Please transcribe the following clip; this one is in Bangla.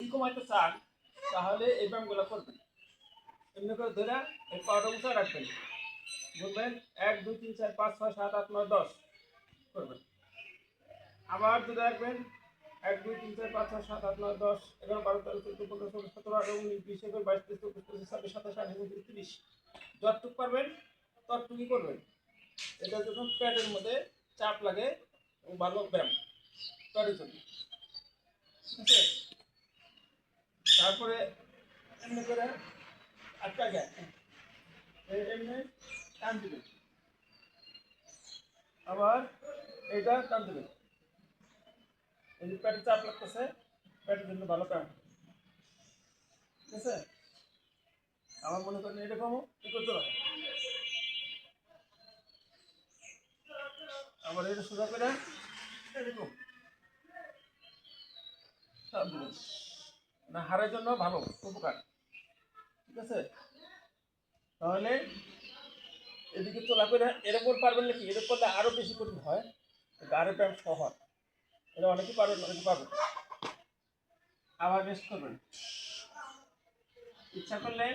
কমাইতে চান তাহলে এই ব্যায়ামগুলো করবেন। এমনি করে ধরে এই পাউডার উঁচা রাখবেন, বলবেন 1 2 3 4 5 6 7 8 9 10 করবেন। আবার ধরে রাখবেন 1 2 3 4 5 6 7 8 9 10 11 12 13 14 15 16 17 18 19 20 21 22 23 24 25 26 27 28 29 30 যতটুকু পারবেন ততটুকুই করবেন। এটা যখন পেটের মধ্যে চাপ লাগে ভালো ব্যায়াম পেটের জন্য, ঠিক আছে? তারপরে এমনি করে একটা গ্যাস এমনি টান দিবেন, আবার এইটা টান দিবেন। এই যে পেটে চাপ লাগতেছে, পেটের জন্য ভালো ব্যায়াম, ঠিক আছে? আমার মনে করেন এরকমও কি করতে পারে, আবার এটা সোজা করে এরকম চাপ দিবেন, না হাড়ের জন্য ভালো উপকার, ঠিক আছে? তাহলে এদিকে তোলা করে এরকম পারবেন নাকি? এরকম করলে আরও বেশি কঠিন হয়, গাড়ি ব্যায়াম সহজ, এটা অনেকেই পারবেন, অনেকে পারবেন। আবার রেস্ট করবেন, ইচ্ছা করলে